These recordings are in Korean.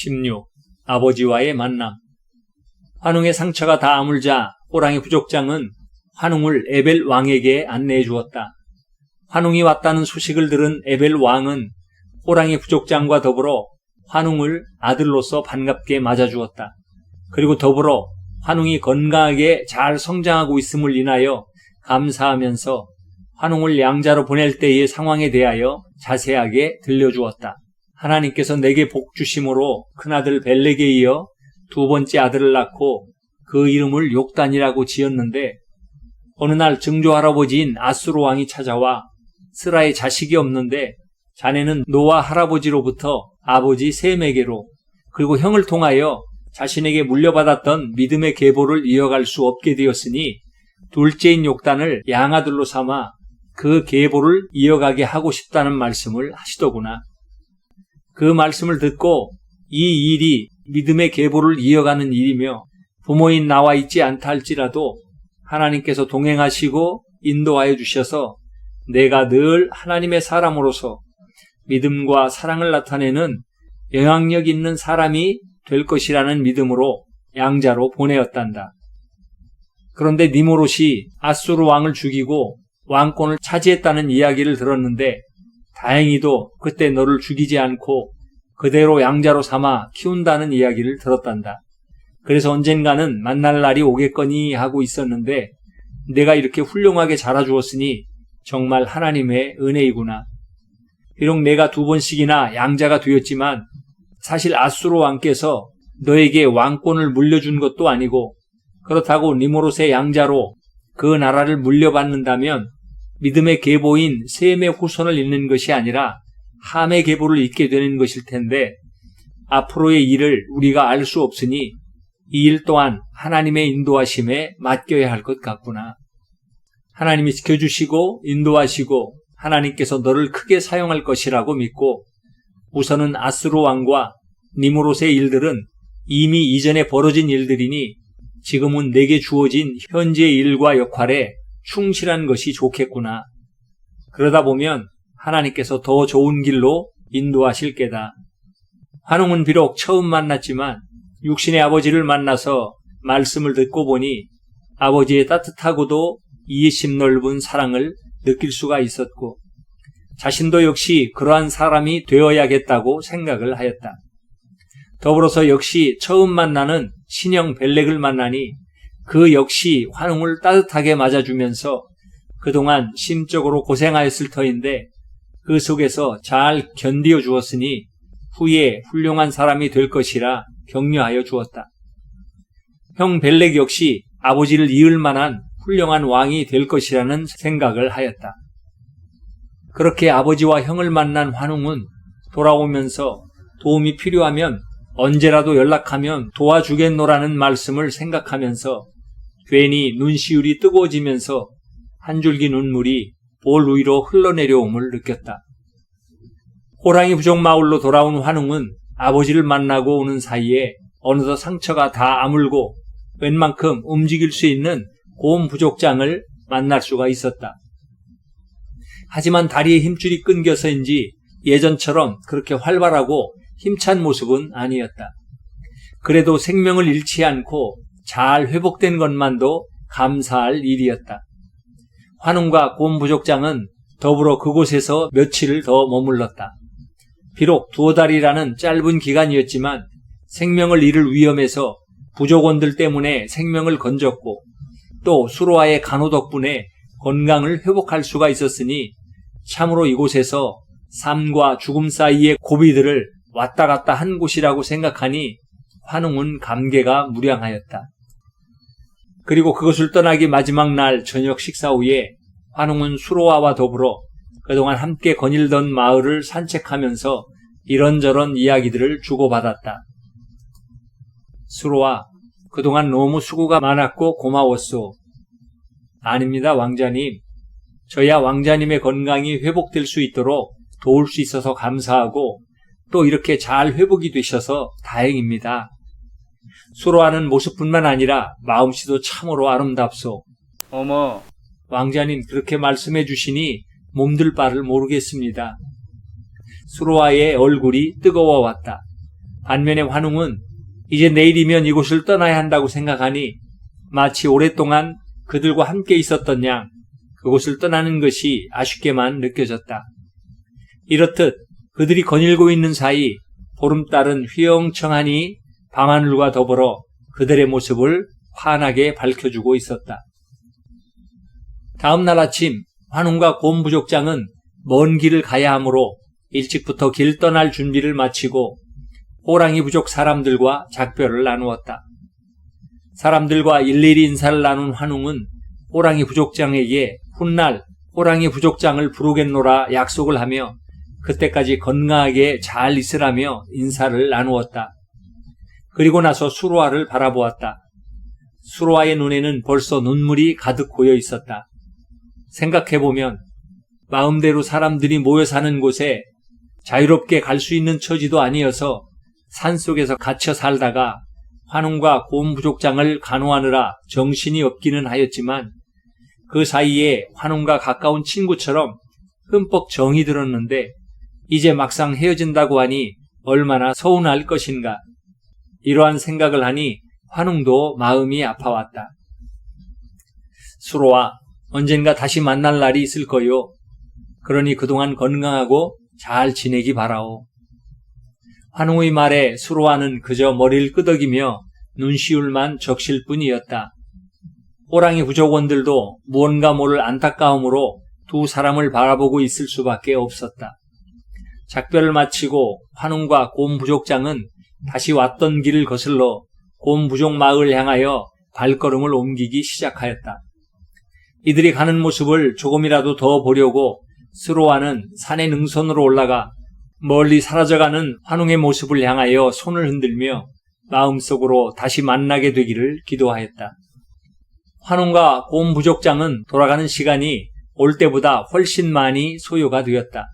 16. 아버지와의 만남. 환웅의 상처가 다 아물자 호랑이 부족장은 환웅을 에벨 왕에게 안내해 주었다. 환웅이 왔다는 소식을 들은 에벨 왕은 호랑이 부족장과 더불어 환웅을 아들로서 반갑게 맞아주었다. 그리고 더불어 환웅이 건강하게 잘 성장하고 있음을 인하여 감사하면서 환웅을 양자로 보낼 때의 상황에 대하여 자세하게 들려주었다. 하나님께서 내게 복 주심으로 큰아들 벨렉에 이어 두 번째 아들을 낳고 그 이름을 욕단이라고 지었는데, 어느 날 증조 할아버지인 아수르 왕이 찾아와 스라의 자식이 없는데 자네는 노아 할아버지로부터 아버지 셈에게로 그리고 형을 통하여 자신에게 물려받았던 믿음의 계보를 이어갈 수 없게 되었으니 둘째인 욕단을 양아들로 삼아 그 계보를 이어가게 하고 싶다는 말씀을 하시더구나. 그 말씀을 듣고 이 일이 믿음의 계보를 이어가는 일이며 부모인 나와 있지 않다 할지라도 하나님께서 동행하시고 인도하여 주셔서 내가 늘 하나님의 사람으로서 믿음과 사랑을 나타내는 영향력 있는 사람이 될 것이라는 믿음으로 양자로 보내었단다. 그런데 니무롯이 아수르 왕을 죽이고 왕권을 차지했다는 이야기를 들었는데 다행히도 그때 너를 죽이지 않고 그대로 양자로 삼아 키운다는 이야기를 들었단다. 그래서 언젠가는 만날 날이 오겠거니 하고 있었는데 내가 이렇게 훌륭하게 자라주었으니 정말 하나님의 은혜이구나. 비록 내가 두 번씩이나 양자가 되었지만 사실 아수르 왕께서 너에게 왕권을 물려준 것도 아니고, 그렇다고 니무롯의 양자로 그 나라를 물려받는다면 믿음의 계보인 셈의 후손을 잇는 것이 아니라 함의 계보를 잇게 되는 것일 텐데, 앞으로의 일을 우리가 알 수 없으니 이 일 또한 하나님의 인도하심에 맡겨야 할 것 같구나. 하나님이 지켜주시고 인도하시고 하나님께서 너를 크게 사용할 것이라고 믿고, 우선은 아수르 왕과 니무롯의 일들은 이미 이전에 벌어진 일들이니 지금은 내게 주어진 현재의 일과 역할에 충실한 것이 좋겠구나. 그러다 보면 하나님께서 더 좋은 길로 인도하실 게다. 환웅은 비록 처음 만났지만 육신의 아버지를 만나서 말씀을 듣고 보니 아버지의 따뜻하고도 이해심 넓은 사랑을 느낄 수가 있었고, 자신도 역시 그러한 사람이 되어야겠다고 생각을 하였다. 더불어서 역시 처음 만나는 신형 벨렉을 만나니 그 역시 환웅을 따뜻하게 맞아주면서 그동안 심적으로 고생하였을 터인데 그 속에서 잘 견디어 주었으니 후에 훌륭한 사람이 될 것이라 격려하여 주었다. 형 벨렉 역시 아버지를 이을 만한 훌륭한 왕이 될 것이라는 생각을 하였다. 그렇게 아버지와 형을 만난 환웅은 돌아오면서 도움이 필요하면 언제라도 연락하면 도와주겠노라는 말씀을 생각하면서 괜히 눈시울이 뜨거워지면서 한 줄기 눈물이 볼 위로 흘러내려옴을 느꼈다. 호랑이 부족 마을로 돌아온 환웅은 아버지를 만나고 오는 사이에 어느덧 상처가 다 아물고 웬만큼 움직일 수 있는 곰 부족장을 만날 수가 있었다. 하지만 다리에 힘줄이 끊겨서인지 예전처럼 그렇게 활발하고 힘찬 모습은 아니었다. 그래도 생명을 잃지 않고 잘 회복된 것만도 감사할 일이었다. 환웅과 곰 부족장은 더불어 그곳에서 며칠을 더 머물렀다. 비록 2달이라는 짧은 기간이었지만 생명을 잃을 위험에서 부족원들 때문에 생명을 건졌고 또 수로와의 간호 덕분에 건강을 회복할 수가 있었으니 참으로 이곳에서 삶과 죽음 사이의 고비들을 왔다 갔다 한 곳이라고 생각하니 환웅은 감개가 무량하였다. 그리고 그것을 떠나기 마지막 날 저녁 식사 후에 환웅은 수로와와 더불어 그동안 함께 거닐던 마을을 산책하면서 이런저런 이야기들을 주고받았다. 수로와, 그동안 너무 수고가 많았고 고마웠소. 아닙니다, 왕자님. 저야 왕자님의 건강이 회복될 수 있도록 도울 수 있어서 감사하고 또 이렇게 잘 회복이 되셔서 다행입니다. 수로하는 모습뿐만 아니라 마음씨도 참으로 아름답소. 어머, 왕자님 그렇게 말씀해 주시니 몸둘 바를 모르겠습니다. 수로아의 얼굴이 뜨거워왔다. 반면에 환웅은 이제 내일이면 이곳을 떠나야 한다고 생각하니 마치 오랫동안 그들과 함께 있었던 양 그곳을 떠나는 것이 아쉽게만 느껴졌다. 이렇듯 그들이 거닐고 있는 사이 보름달은 휘영청하니 밤하늘과 더불어 그들의 모습을 환하게 밝혀주고 있었다. 다음 날 아침 환웅과 곰 부족장은 먼 길을 가야 하므로 일찍부터 길 떠날 준비를 마치고 호랑이 부족 사람들과 작별을 나누었다. 사람들과 일일이 인사를 나눈 환웅은 호랑이 부족장에게 훗날 호랑이 부족장을 부르겠노라 약속을 하며 그때까지 건강하게 잘 있으라며 인사를 나누었다. 그리고 나서 수로아를 바라보았다. 수로아의 눈에는 벌써 눈물이 가득 고여 있었다. 생각해보면 마음대로 사람들이 모여 사는 곳에 자유롭게 갈 수 있는 처지도 아니어서 산속에서 갇혀 살다가 환웅과 곰 부족장을 간호하느라 정신이 없기는 하였지만 그 사이에 환웅과 가까운 친구처럼 흠뻑 정이 들었는데 이제 막상 헤어진다고 하니 얼마나 서운할 것인가. 이러한 생각을 하니 환웅도 마음이 아파왔다. 수로아, 언젠가 다시 만날 날이 있을 거요. 그러니 그동안 건강하고 잘 지내기 바라오. 환웅의 말에 수로아는 그저 머리를 끄덕이며 눈시울만 적실 뿐이었다. 호랑이 부족원들도 무언가 모를 안타까움으로 두 사람을 바라보고 있을 수밖에 없었다. 작별을 마치고 환웅과 곰 부족장은 다시 왔던 길을 거슬러 곰 부족 마을을 향하여 발걸음을 옮기기 시작하였다. 이들이 가는 모습을 조금이라도 더 보려고 수로아는 산의 능선으로 올라가 멀리 사라져가는 환웅의 모습을 향하여 손을 흔들며 마음속으로 다시 만나게 되기를 기도하였다. 환웅과 곰 부족장은 돌아가는 시간이 올 때보다 훨씬 많이 소요가 되었다.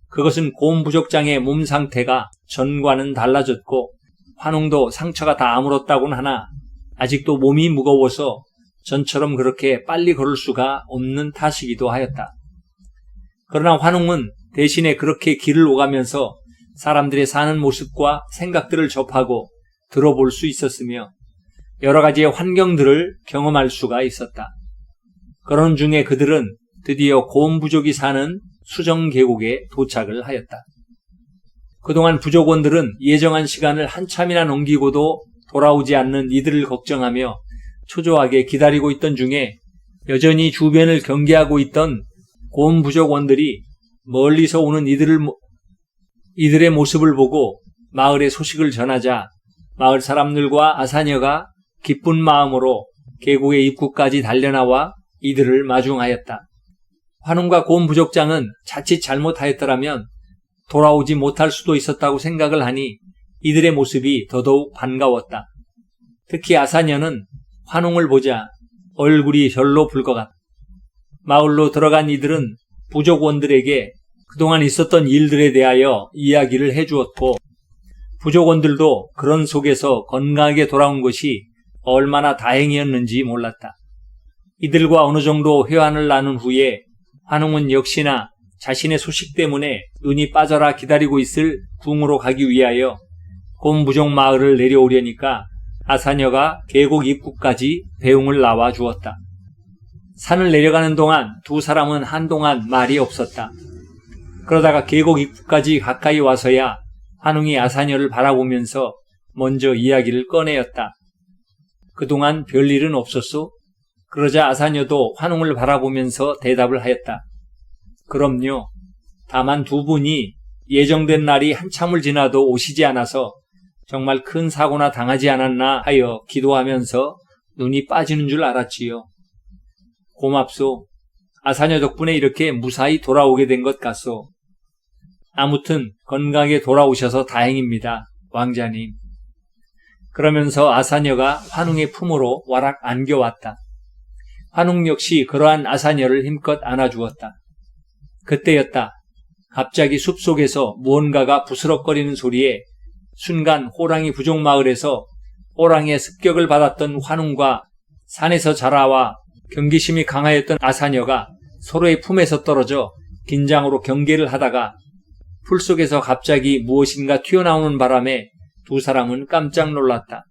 그것은 곰 부족장의 몸 상태가 전과는 달라졌고 환웅도 상처가 다 아물었다곤 하나 아직도 몸이 무거워서 전처럼 그렇게 빨리 걸을 수가 없는 탓이기도 하였다. 그러나 환웅은 대신에 그렇게 길을 오가면서 사람들의 사는 모습과 생각들을 접하고 들어볼 수 있었으며 여러 가지의 환경들을 경험할 수가 있었다. 그런 중에 그들은 드디어 곰 부족이 사는 수정 계곡에 도착을 하였다. 그동안 부족원들은 예정한 시간을 한참이나 넘기고도 돌아오지 않는 이들을 걱정하며 초조하게 기다리고 있던 중에 여전히 주변을 경계하고 있던 곰 부족원들이 멀리서 오는 이들의 모습을 보고 마을의 소식을 전하자 마을 사람들과 아사녀가 기쁜 마음으로 계곡의 입구까지 달려나와 이들을 마중하였다. 환웅과 곰 부족장은 자칫 잘못하였더라면 돌아오지 못할 수도 있었다고 생각을 하니 이들의 모습이 더더욱 반가웠다. 특히 아사녀는 환웅을 보자 얼굴이 절로 붉어 갔다. 마을로 들어간 이들은 부족원들에게 그동안 있었던 일들에 대하여 이야기를 해주었고 부족원들도 그런 속에서 건강하게 돌아온 것이 얼마나 다행이었는지 몰랐다. 이들과 어느 정도 회화를 나눈 후에 환웅은 역시나 자신의 소식 때문에 눈이 빠져라 기다리고 있을 궁으로 가기 위하여 곰 부족 마을을 내려오려니까 아사녀가 계곡 입구까지 배웅을 나와 주었다. 산을 내려가는 동안 두 사람은 한동안 말이 없었다. 그러다가 계곡 입구까지 가까이 와서야 환웅이 아사녀를 바라보면서 먼저 이야기를 꺼내었다. 그동안 별일은 없었소? 그러자 아사녀도 환웅을 바라보면서 대답을 하였다. 그럼요. 다만 두 분이 예정된 날이 한참을 지나도 오시지 않아서 정말 큰 사고나 당하지 않았나 하여 기도하면서 눈이 빠지는 줄 알았지요. 고맙소. 아사녀 덕분에 이렇게 무사히 돌아오게 된 것 같소. 아무튼 건강하게 돌아오셔서 다행입니다, 왕자님. 그러면서 아사녀가 환웅의 품으로 와락 안겨왔다. 환웅 역시 그러한 아사녀를 힘껏 안아주었다. 그때였다. 갑자기 숲속에서 무언가가 부스럭거리는 소리에 순간 호랑이 부족 마을에서 호랑이의 습격을 받았던 환웅과 산에서 자라와 경계심이 강하였던 아사녀가 서로의 품에서 떨어져 긴장으로 경계를 하다가 풀 속에서 갑자기 무엇인가 튀어나오는 바람에 두 사람은 깜짝 놀랐다.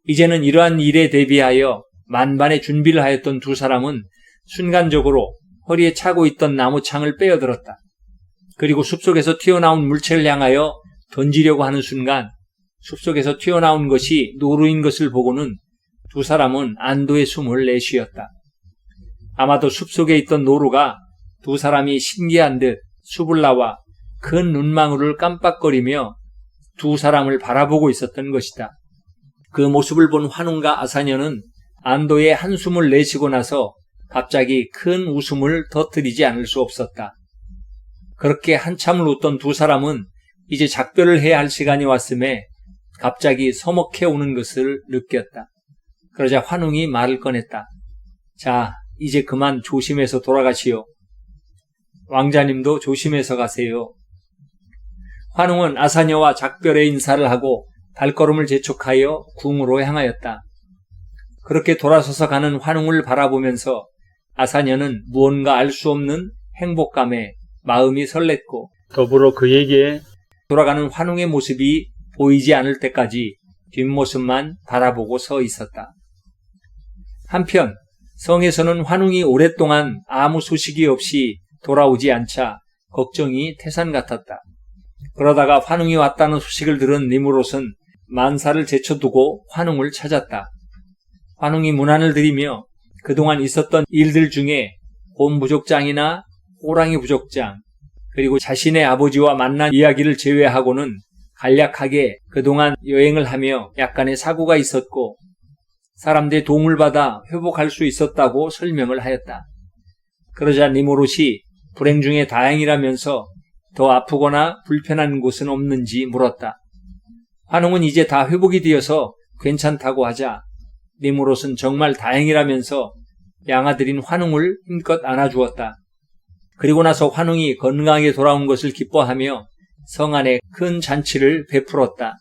이제는 이러한 일에 대비하여 만반의 준비를 하였던 두 사람은 순간적으로 허리에 차고 있던 나무창을 빼어들었다. 그리고 숲속에서 튀어나온 물체를 향하여 던지려고 하는 순간 숲속에서 튀어나온 것이 노루인 것을 보고는 두 사람은 안도의 숨을 내쉬었다. 아마도 숲속에 있던 노루가 두 사람이 신기한 듯 숲을 나와 큰 눈망울을 깜빡거리며 두 사람을 바라보고 있었던 것이다. 그 모습을 본 환웅과 아사녀는 안도의 한숨을 내쉬고 나서 갑자기 큰 웃음을 터뜨리지 않을 수 없었다. 그렇게 한참을 웃던 두 사람은 이제 작별을 해야 할 시간이 왔음에 갑자기 서먹해 오는 것을 느꼈다. 그러자 환웅이 말을 꺼냈다. 자, 이제 그만 조심해서 돌아가시오. 왕자님도 조심해서 가세요. 환웅은 아사녀와 작별의 인사를 하고 발걸음을 재촉하여 궁으로 향하였다. 그렇게 돌아서서 가는 환웅을 바라보면서 아사녀는 무언가 알 수 없는 행복감에 마음이 설렜고 더불어 그에게 돌아가는 환웅의 모습이 보이지 않을 때까지 뒷모습만 바라보고 서 있었다. 한편 성에서는 환웅이 오랫동안 아무 소식이 없이 돌아오지 않자 걱정이 태산 같았다. 그러다가 환웅이 왔다는 소식을 들은 니무롯은 만사를 제쳐두고 환웅을 찾았다. 환웅이 문안을 드리며 그동안 있었던 일들 중에 곰 부족장이나 호랑이 부족장, 그리고 자신의 아버지와 만난 이야기를 제외하고는 간략하게 그동안 여행을 하며 약간의 사고가 있었고 사람들의 도움을 받아 회복할 수 있었다고 설명을 하였다. 그러자 니무롯이 불행 중에 다행이라면서 더 아프거나 불편한 곳은 없는지 물었다. 환웅은 이제 다 회복이 되어서 괜찮다고 하자 니무롯은 정말 다행이라면서 양아들인 환웅을 힘껏 안아주었다. 그리고 나서 환웅이 건강하게 돌아온 것을 기뻐하며 성 안에 큰 잔치를 베풀었다.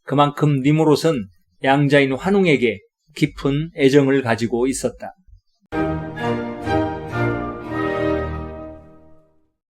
그만큼 니무롯은 양자인 환웅에게 깊은 애정을 가지고 있었다.